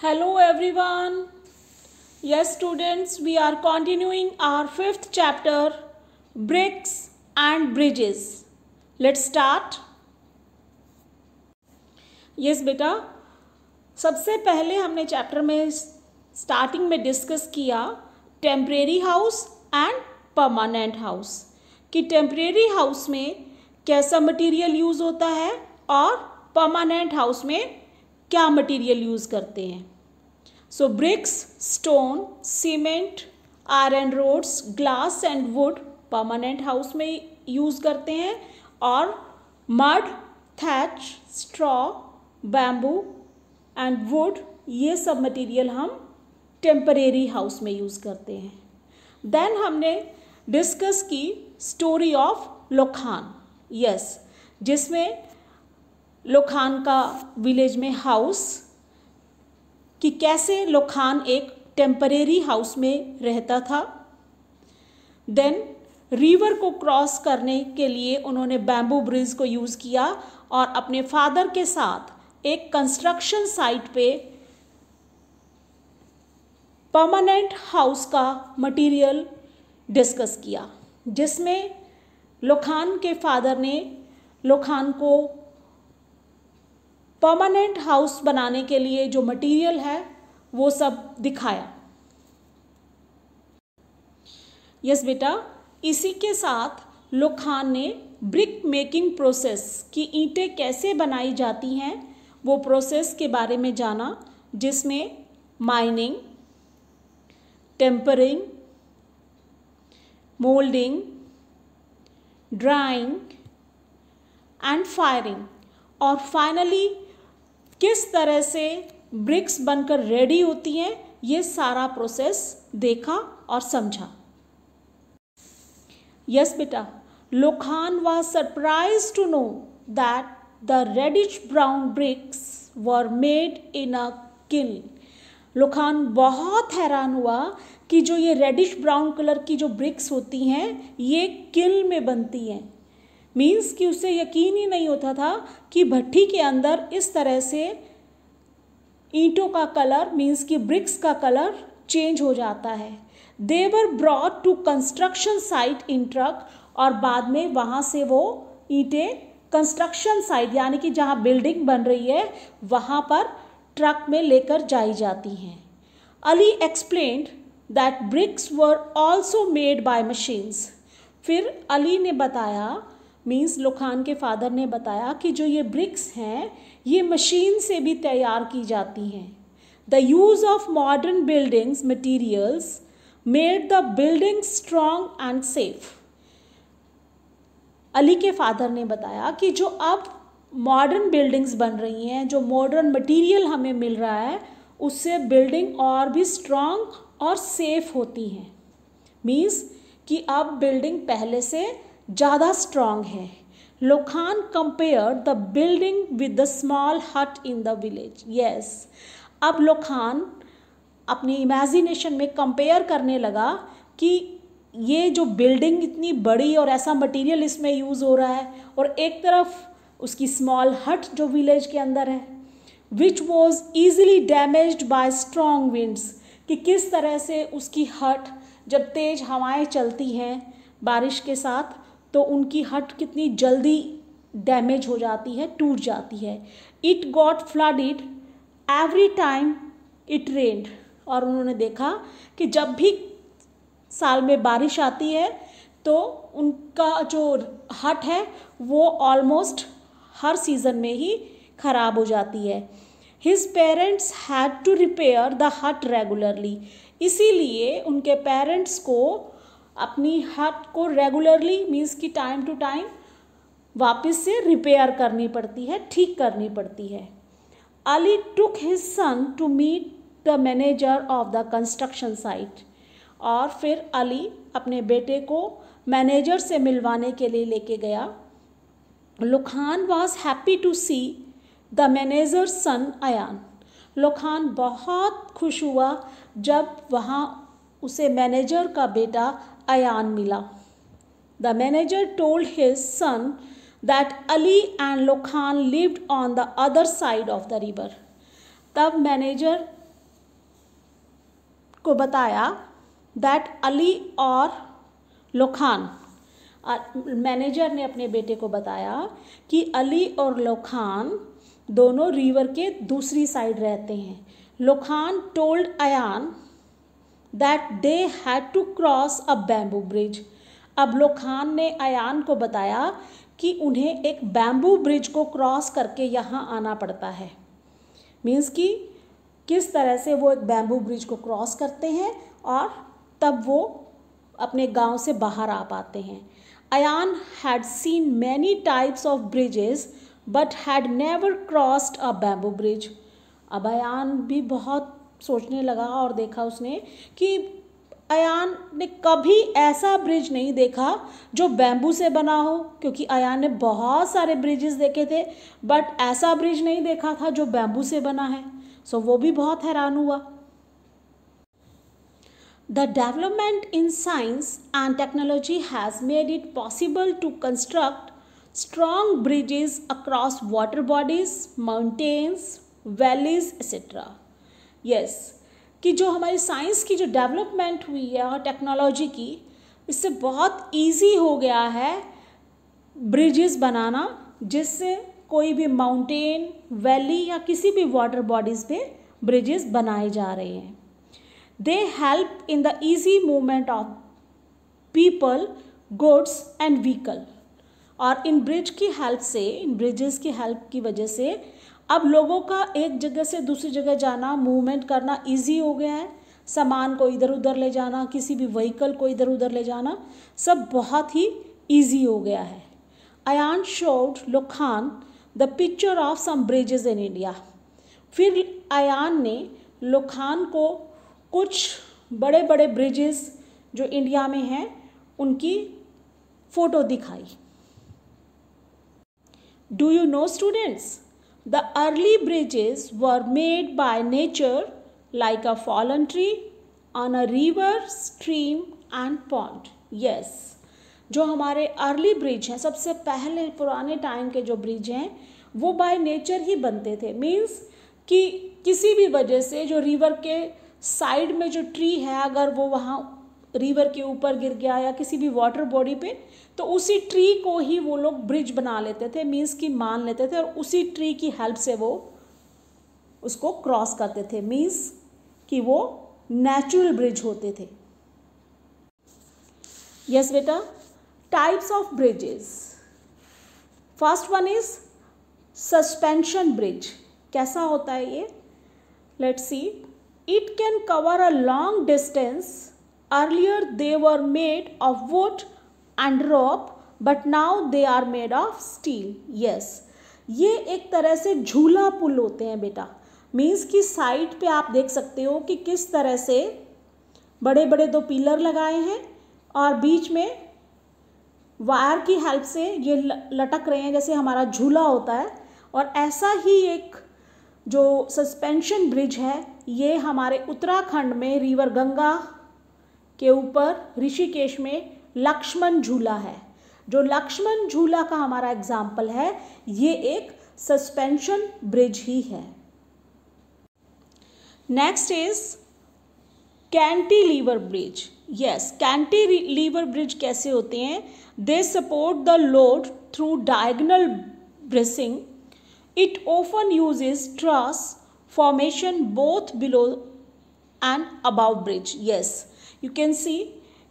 Hello everyone. Yes students, we are continuing our fifth chapter, bricks and bridges. Let's start. Yes बेटा, सबसे पहले हमने chapter में starting में डिस्कस किया temporary house and permanent house कि टेम्परेरी हाउस में कैसा मटेरियल यूज़ होता है और परमानेंट हाउस में क्या मटेरियल यूज़ करते हैं. So bricks, stone, cement, iron rods, glass and wood permanent house में यूज़ करते हैं और mud, thatch, straw, bamboo and wood ये सब मटेरियल हम टेम्परेरी हाउस में यूज़ करते हैं. देन हमने डिस्कस की स्टोरी ऑफ लोखान. यस, जिसमें लोखान का विलेज में हाउस कि कैसे लोखान एक टेम्परेरी हाउस में रहता था. देन रिवर को क्रॉस करने के लिए उन्होंने बैम्बू ब्रिज को यूज़ किया और अपने फादर के साथ एक कंस्ट्रक्शन साइट पे परमानेंट हाउस का मटेरियल डिस्कस किया, जिसमें लोखान के फादर ने लोखान को परमानेंट हाउस बनाने के लिए जो मटेरियल है वो सब दिखाया. यस बेटा, इसी के साथ लोखान ने ब्रिक मेकिंग प्रोसेस की ईंटें कैसे बनाई जाती हैं वो प्रोसेस के बारे में जाना, जिसमें mining, tempering, moulding, drawing and firing और फाइनली किस तरह से ब्रिक्स बनकर रेडी होती हैं ये सारा प्रोसेस देखा और समझा. यस बेटा, Lokhan was surprised to know that the reddish brown bricks were made in a kiln. Lokhan बहुत हैरान हुआ कि जो ये रेडिश ब्राउन कलर की जो ब्रिक्स होती हैं ये किल्न में बनती हैं. मीन्स कि उसे यकीन ही नहीं होता था कि भट्टी के अंदर इस तरह से ईंटों का कलर मीन्स कि ब्रिक्स का कलर चेंज हो जाता है. They were brought to construction site in truck और बाद में वहाँ से वो ईंटें कंस्ट्रक्शन साइट यानी कि जहाँ बिल्डिंग बन रही है वहाँ पर ट्रक में लेकर जाई जाती हैं. Ali explained that bricks were also made by machines. फिर अली ने बताया मीन्स लोखान के फादर ने बताया कि जो ये ब्रिक्स हैं ये मशीन से भी तैयार की जाती हैं. The use of modern buildings materials made the building strong and safe. Ali के फादर ने बताया कि जो अब मॉडर्न बिल्डिंग्स बन रही हैं, जो मॉडर्न मटेरियल हमें मिल रहा है उससे बिल्डिंग और भी स्ट्रॉन्ग और सेफ होती हैं. मीन्स कि अब बिल्डिंग पहले से ज़्यादा स्ट्रॉन्ग है. Lokhan compare the building with the small hut in the village. Yes, अब लोखान अपनी इमेजिनेशन में कंपेयर करने लगा कि ये जो बिल्डिंग इतनी बड़ी और ऐसा मटेरियल इसमें यूज़ हो रहा है और एक तरफ उसकी स्मॉल हट जो विलेज के अंदर है which was easily damaged bye strong winds, कि किस तरह से उसकी हट जब तेज़ हवाएं चलती हैं बारिश के साथ तो उनकी हट कितनी जल्दी डैमेज हो जाती है, टूट जाती है. It got flooded every time it रेन्ड. और उन्होंने देखा कि जब भी साल में बारिश आती है तो उनका जो हट है वो ऑलमोस्ट हर सीज़न में ही ख़राब हो जाती है. His parents had to repair the hut regularly. इसीलिए उनके पेरेंट्स को अपनी हट को रेगुलरली मीन्स कि टाइम टू टाइम वापस से रिपेयर करनी पड़ती है, ठीक करनी पड़ती है. Ali took his son to meet the manager of the construction site. और फिर अली अपने बेटे को मैनेजर से मिलवाने के लिए लेके गया. Lokhan was happy to see the manager son Ayan. Lokhan बहुत खुश हुआ जब वहाँ उसे मैनेजर का बेटा अयान मिला. The manager told his son that Ali and Lokhan lived on the other side of the river. तब मैनेजर को बताया दैट अली और लोखान, मैनेजर ने अपने बेटे को बताया कि अली और लोखान दोनों रिवर के दूसरी साइड रहते हैं. Lokhan told Ayan that they had to cross a bamboo bridge. अब लोखान ने अयान को बताया कि उन्हें एक बैम्बू ब्रिज को क्रॉस करके यहाँ आना पड़ता है. मीन्स कि किस तरह से वो एक बैम्बू ब्रिज को क्रॉस करते हैं और तब वो अपने गांव से बाहर आ पाते हैं. Ayaan had seen many types of bridges but had never crossed a bamboo bridge. अब अयान भी बहुत सोचने लगा और देखा उसने कि अयान ने कभी ऐसा ब्रिज नहीं देखा जो बैम्बू से बना हो, क्योंकि अयान ने बहुत सारे ब्रिजेस देखे थे बट ऐसा ब्रिज नहीं देखा था जो बैम्बू से बना है. सो वो भी बहुत हैरान हुआ. The development in science and technology has made it possible to construct strong bridges across water bodies, mountains, valleys, etc. Yes, कि जो हमारी साइंस की जो डेवलपमेंट हुई है और टेक्नोलॉजी की, इससे बहुत इजी हो गया है ब्रिजेस बनाना, जिससे कोई भी माउंटेन, वैली या किसी भी वाटर बॉडीज़ पे ब्रिजेस बनाए जा रहे हैं. They help in the easy movement of people, goods and vehicle. और इन ब्रिज की हेल्प से, इन ब्रिजेस की हेल्प की वजह से अब लोगों का एक जगह से दूसरी जगह जाना, मूवमेंट करना इजी हो गया है. सामान को इधर उधर ले जाना, किसी भी व्हीकल को इधर उधर ले जाना, सब बहुत ही इजी हो गया है. अयान शोड लोखान the picture of some bridges in India. फिर अयान ने लोखान को कुछ बड़े बड़े ब्रिजेस जो इंडिया में हैं उनकी फ़ोटो दिखाई. Do you no students, the early bridges were made by nature like a fallen tree on a river, stream and pond. Yes, जो हमारे अर्ली ब्रिज हैं, सबसे पहले पुराने टाइम के जो ब्रिज हैं वो बाय नेचर ही बनते थे. मीन्स कि किसी भी वजह से जो रिवर के साइड में जो ट्री है, अगर वो वहाँ रिवर के ऊपर गिर गया या किसी भी वाटर बॉडी पे, तो उसी ट्री को ही वो लोग ब्रिज बना लेते थे. मीन्स कि मान लेते थे और उसी ट्री की हेल्प से वो उसको क्रॉस करते थे. मीन्स कि वो नेचुरल ब्रिज होते थे. यस बेटा, types of bridges. First one is suspension bridge. कैसा होता है ये? Let's see. It can cover a long distance. Earlier they were made of wood and rope, but now they are made of steel. Yes, ये एक तरह से झूला पुल होते हैं बेटा. मीन्स कि साइड पे आप देख सकते हो कि किस तरह से बड़े बड़े दो पिलर लगाए हैं और बीच में वायर की हेल्प से ये लटक रहे हैं जैसे हमारा झूला होता है. और ऐसा ही एक जो सस्पेंशन ब्रिज है ये हमारे उत्तराखंड में रिवर गंगा के ऊपर ऋषिकेश में लक्ष्मण झूला है. जो लक्ष्मण झूला का हमारा एग्जाम्पल है ये एक सस्पेंशन ब्रिज ही है. Next is cantilever bridge. Yes, cantilever bridge कैसे होते हैं? They support the load through diagonal bracing. It often uses truss formation both below and above bridge. Yes, you can see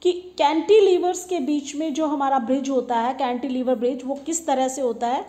कि cantilevers के बीच में जो हमारा ब्रिज होता है, कैंटिलीवर ब्रिज, वो किस तरह से होता है?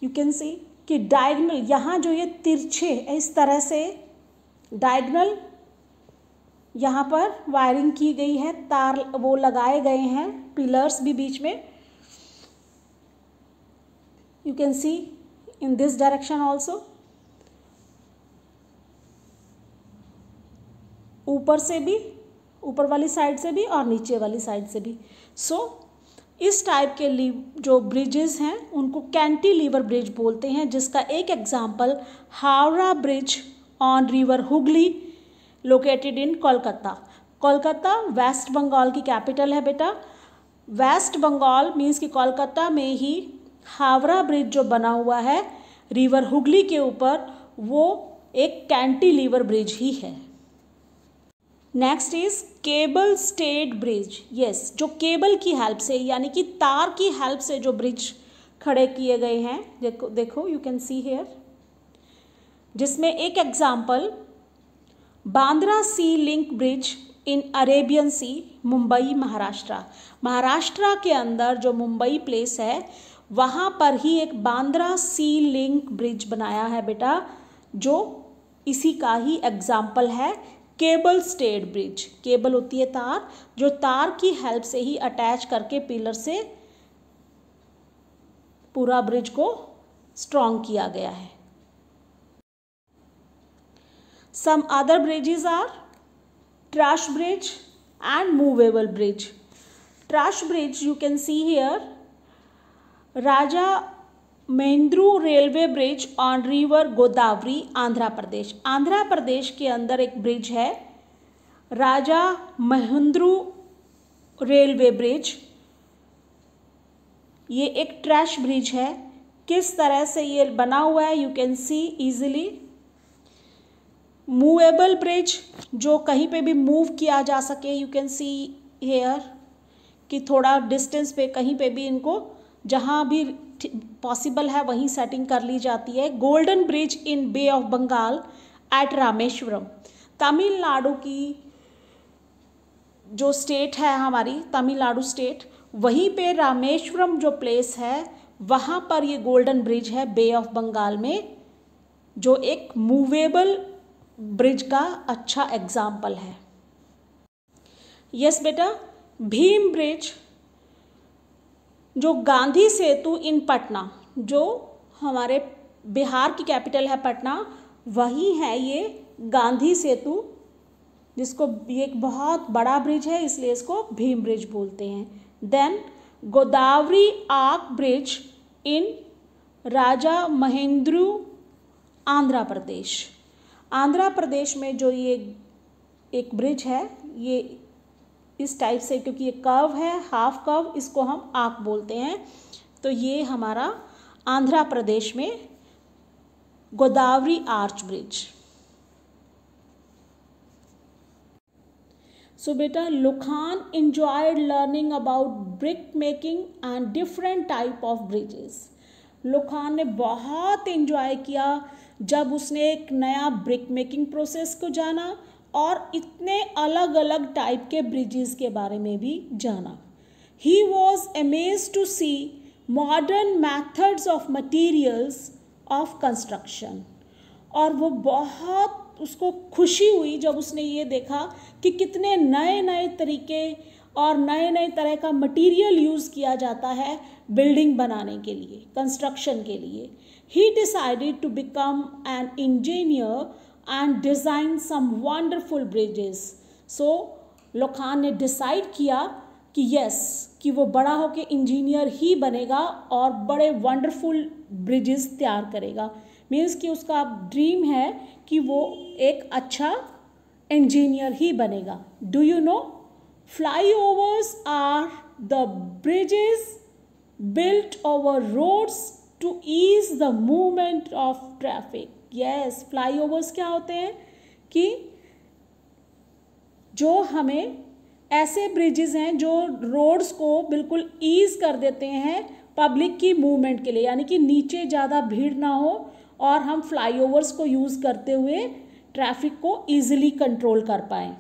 यू कैन सी कि डायगोनल, यहाँ जो ये तिरछे इस तरह से डायगोनल यहाँ पर वायरिंग की गई है, तार वो लगाए गए हैं, पिलर्स भी बीच में. You can C in this direction also. ऊपर से भी, ऊपर वाली साइड से भी और नीचे वाली साइड से भी. सो इस टाइप के जो ब्रिजेस हैं उनको कैंटिलीवर ब्रिज बोलते हैं, जिसका एक example Howrah bridge on river Hooghly located in Kolkata. Kolkata west Bengal की कैपिटल है बेटा. वेस्ट बंगाल मीन्स कि कोलकाता में ही हावड़ा ब्रिज जो बना हुआ है रिवर हुगली के ऊपर, वो एक कैंटिलीवर ब्रिज ही है. Next is cable stayed bridge. Yes, जो केबल की हेल्प से यानी कि तार की हेल्प से जो ब्रिज खड़े किए गए हैं, देखो देखो यू कैन सी हेयर, जिसमें एक example Bandra sea link bridge in Arabian sea, Mumbai Maharashtra. Maharashtra के अंदर जो मुंबई प्लेस है वहाँ पर ही एक बांद्रा सी लिंक ब्रिज बनाया है बेटा, जो इसी का ही एग्जाम्पल है केबल स्टेड ब्रिज। केबल होती है तार, जो तार की हेल्प से ही अटैच करके पिलर से पूरा ब्रिज को स्ट्रॉन्ग किया गया है। Some other bridges are truss bridge and movable bridge. Truss bridge you can see here, Rajahmundry railway bridge on river Godavari, Andhra Pradesh. Andhra Pradesh के अंदर एक ब्रिज है राजा महेंद्रू रेलवे ब्रिज। ये एक ट्रैश ब्रिज है। किस तरह से ये बना हुआ है, you can C easily. Movable bridge, जो कहीं पे भी मूव किया जा सके, यू कैन सी हेयर कि थोड़ा डिस्टेंस पे कहीं पे भी इनको जहाँ भी पॉसिबल है वहीं सेटिंग कर ली जाती है। Golden bridge in bay of Bengal at Rameswaram. Tamil Nadu की जो स्टेट है हमारी, तमिलनाडु स्टेट, वहीं पे रामेश्वरम जो प्लेस है वहाँ पर ये गोल्डन ब्रिज है बे ऑफ बंगाल में, जो एक मूवेबल ब्रिज का अच्छा एग्जाम्पल है। यस बेटा, भीम ब्रिज, जो गांधी सेतु इन पटना, जो हमारे बिहार की कैपिटल है पटना, वही है ये गांधी सेतु, जिसको ये एक बहुत बड़ा ब्रिज है इसलिए इसको भीम ब्रिज बोलते हैं। Then Godavari arch bridge in Rajahmundry, Andhra Pradesh. Andhra Pradesh में जो ये एक ब्रिज है, ये इस टाइप से, क्योंकि ये कर्व है, हाफ कर्व, इसको हम आर्क बोलते हैं। तो ये हमारा आंध्र प्रदेश में गोदावरी आर्च ब्रिज। सो बेटा, लुखान enjoyed learning about brick making and different type of bridges। लुखान ने बहुत एंजॉय किया जब उसने एक नया ब्रिक मेकिंग प्रोसेस को जाना और इतने अलग अलग टाइप के ब्रिजेस के बारे में भी जाना। He was amazed to see modern methods of materials of construction। और वो बहुत उसको खुशी हुई जब उसने ये देखा कि कितने नए नए तरीके और नए नए तरह का मटेरियल यूज़ किया जाता है बिल्डिंग बनाने के लिए, कंस्ट्रक्शन के लिए। He decided to become an engineer and design some wonderful bridges। So लुखान ने डिसाइड किया कि यस, कि वो बड़ा होकर इंजीनियर ही बनेगा और बड़े वंडरफुल ब्रिजेस तैयार करेगा। मीन्स कि उसका ड्रीम है कि वो एक अच्छा इंजीनियर ही बनेगा। Do you know, flyovers are the bridges built over roads to ease the movement of traffic। yes, flyovers क्या होते हैं कि जो हमें ऐसे ब्रिजेस हैं जो रोड्स को बिल्कुल ईज कर देते हैं पब्लिक की मूवमेंट के लिए, यानी कि नीचे ज़्यादा भीड़ ना हो और हम फ्लाईओवर्स को यूज़ करते हुए ट्रैफिक को ईजिली कंट्रोल कर पाएँ।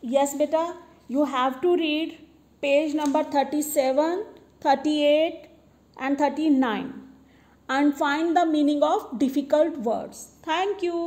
यस बेटा, you have to read page number 37, 38 and 39 and find the meaning of difficult words. Thank you.